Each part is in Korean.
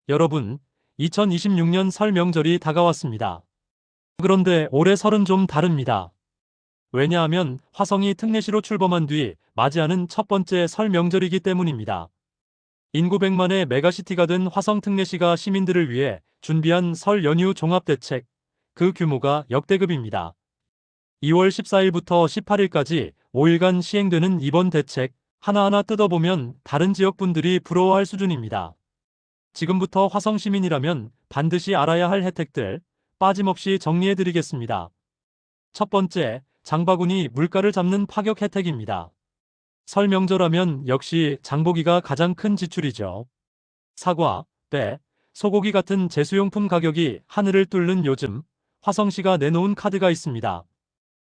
여러분, 2026년 설 명절이 다가왔습니다. 그런데 올해 설은 좀 다릅니다. 왜냐하면 화성이 특례시로 출범한 뒤 맞이하는 첫 번째 설 명절이기 때문입니다. 인구 100만의 메가시티가 된 화성 특례시가 시민들을 위해 준비한 설 연휴 종합대책, 그 규모가 역대급입니다. 2월 14일부터 18일까지 5일간 시행되는 이번 대책, 하나하나 뜯어보면 다른 지역 분들이 부러워할 수준입니다. 지금부터 화성 시민이라면 반드시 알아야 할 혜택들 빠짐없이 정리해드리겠습니다. 첫 번째, 장바구니 물가를 잡는 파격 혜택입니다. 설 명절하면 역시 장보기가 가장 큰 지출이죠. 사과, 배, 소고기 같은 제수용품 가격이 하늘을 뚫는 요즘 화성시가 내놓은 카드가 있습니다.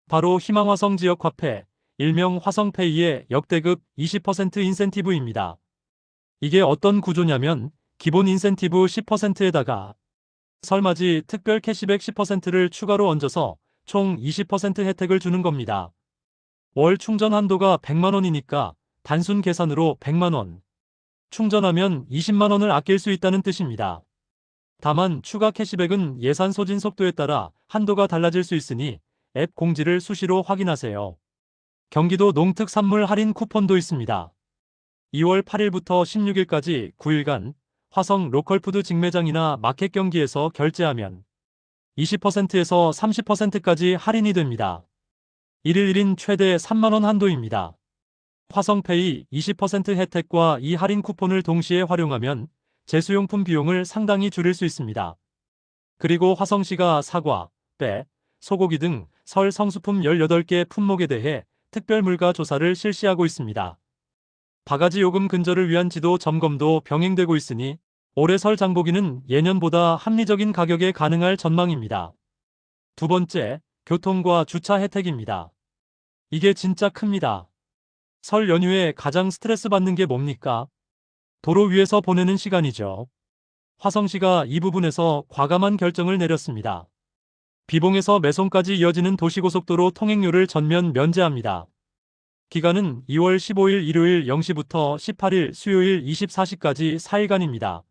바로 희망화성 지역화폐, 일명 화성페이의 역대급 20% 인센티브입니다. 이게 어떤 구조냐면 기본 인센티브 10%에다가 설맞이 특별 캐시백 10%를 추가로 얹어서 총 20% 혜택을 주는 겁니다. 월 충전 한도가 100만원이니까 단순 계산으로 100만원. 충전하면 20만원을 아낄 수 있다는 뜻입니다. 다만 추가 캐시백은 예산 소진 속도에 따라 한도가 달라질 수 있으니 앱 공지를 수시로 확인하세요. 경기도 농특산물 할인 쿠폰도 있습니다. 2월 8일부터 16일까지 9일간 화성 로컬푸드 직매장이나 마켓 경기에서 결제하면 20%에서 30%까지 할인이 됩니다. 1일 1인 최대 3만원 한도입니다. 화성페이 20% 혜택과 이 할인 쿠폰을 동시에 활용하면 제수용품 비용을 상당히 줄일 수 있습니다. 그리고 화성시가 사과, 배, 소고기 등 설 성수품 18개 품목에 대해 특별 물가 조사를 실시하고 있습니다. 바가지 요금 근절을 위한 지도 점검도 병행되고 있으니 올해 설 장보기는 예년보다 합리적인 가격에 가능할 전망입니다. 두 번째, 교통과 주차 혜택입니다. 이게 진짜 큽니다. 설 연휴에 가장 스트레스 받는 게 뭡니까? 도로 위에서 보내는 시간이죠. 화성시가 이 부분에서 과감한 결정을 내렸습니다. 비봉에서 매송까지 이어지는 도시고속도로 통행료를 전면 면제합니다. 기간은 2월 15일 일요일 0시부터 18일 수요일 24시까지 4일간입니다.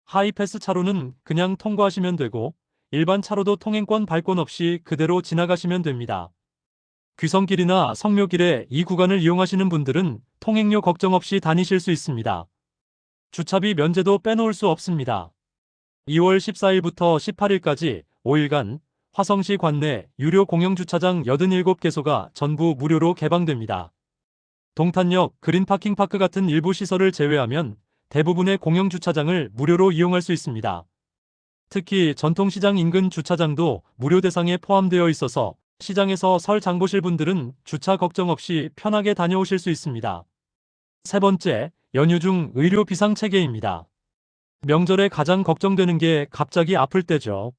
하이패스 차로는 그냥 통과하시면 되고 일반 차로도 통행권 발권 없이 그대로 지나가시면 됩니다. 귀성길이나 성묘길에 이 구간을 이용하시는 분들은 통행료 걱정 없이 다니실 수 있습니다. 주차비 면제도 빼놓을 수 없습니다. 2월 14일부터 18일까지 5일간 화성시 관내 유료 공영주차장 87개소가 전부 무료로 개방됩니다. 동탄역 그린파킹파크 같은 일부 시설을 제외하면 대부분의 공영주차장을 무료로 이용할 수 있습니다. 특히 전통시장 인근 주차장도 무료 대상에 포함되어 있어서 시장에서 설 장보실 분들은 주차 걱정 없이 편하게 다녀오실 수 있습니다. 세 번째, 연휴 중 의료 비상 체계입니다. 명절에 가장 걱정되는 게 갑자기 아플 때죠.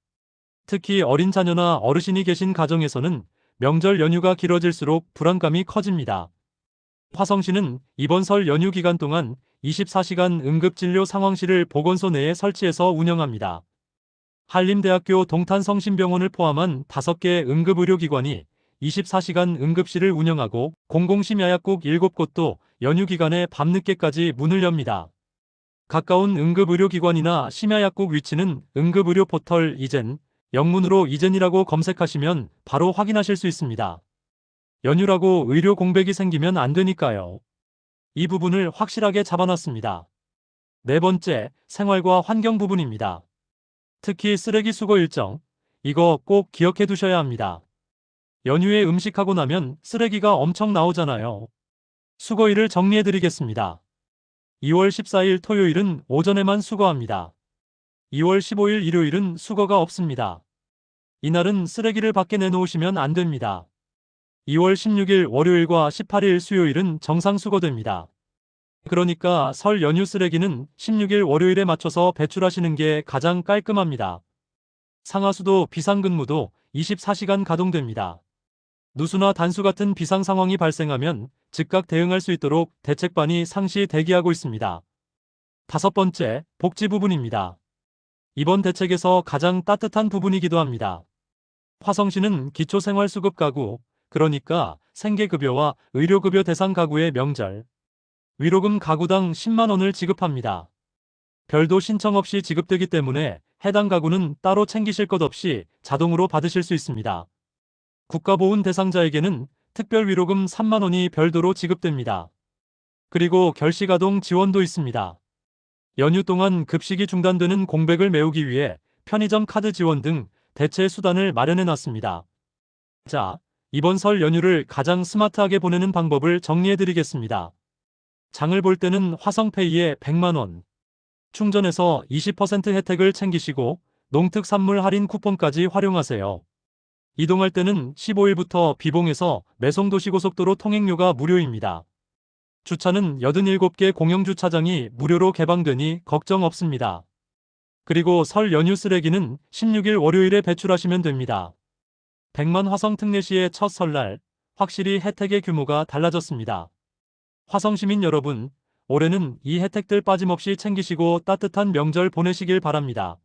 특히 어린 자녀나 어르신이 계신 가정에서는 명절 연휴가 길어질수록 불안감이 커집니다. 화성시는 이번 설 연휴 기간 동안 24시간 응급진료 상황실을 보건소 내에 설치해서 운영합니다. 한림대학교 동탄성심병원을 포함한 5개 응급의료기관이 24시간 응급실을 운영하고 공공심야약국 7곳도 연휴 기간에 밤늦게까지 문을 엽니다. 가까운 응급의료기관이나 심야약국 위치는 응급의료 포털 이젠, 영문으로 이젠이라고 검색하시면 바로 확인하실 수 있습니다. 연휴라고 의료 공백이 생기면 안 되니까요. 이 부분을 확실하게 잡아놨습니다. 네 번째, 생활과 환경 부분입니다. 특히 쓰레기 수거 일정, 이거 꼭 기억해 두셔야 합니다. 연휴에 음식하고 나면 쓰레기가 엄청 나오잖아요. 수거일을 정리해 드리겠습니다. 2월 14일 토요일은 오전에만 수거합니다. 2월 15일 일요일은 수거가 없습니다. 이날은 쓰레기를 밖에 내놓으시면 안 됩니다. 2월 16일 월요일과 18일 수요일은 정상 수거됩니다. 그러니까 설 연휴 쓰레기는 16일 월요일에 맞춰서 배출하시는 게 가장 깔끔합니다. 상하수도 비상근무도 24시간 가동됩니다. 누수나 단수 같은 비상 상황이 발생하면 즉각 대응할 수 있도록 대책반이 상시 대기하고 있습니다. 다섯 번째, 복지 부분입니다. 이번 대책에서 가장 따뜻한 부분이기도 합니다. 화성시는 기초생활수급 가구, 그러니까 생계급여와 의료급여 대상 가구의 명절, 위로금 가구당 10만원을 지급합니다. 별도 신청 없이 지급되기 때문에 해당 가구는 따로 챙기실 것 없이 자동으로 받으실 수 있습니다. 국가보훈 대상자에게는 특별위로금 3만 원이 별도로 지급됩니다. 그리고 결식아동 지원도 있습니다. 연휴 동안 급식이 중단되는 공백을 메우기 위해 편의점 카드 지원 등 대체 수단을 마련해 놨습니다. 자, 이번 설 연휴를 가장 스마트하게 보내는 방법을 정리해 드리겠습니다. 장을 볼 때는 화성페이에 100만 원, 충전해서 20% 혜택을 챙기시고 농특산물 할인 쿠폰까지 활용하세요. 이동할 때는 15일부터 비봉에서 매송도시고속도로 통행료가 무료입니다. 주차는 87개 공영주차장이 무료로 개방되니 걱정 없습니다. 그리고 설 연휴 쓰레기는 16일 월요일에 배출하시면 됩니다. 100만 화성 특례시의 첫 설날, 확실히 혜택의 규모가 달라졌습니다. 화성시민 여러분, 올해는 이 혜택들 빠짐없이 챙기시고 따뜻한 명절 보내시길 바랍니다.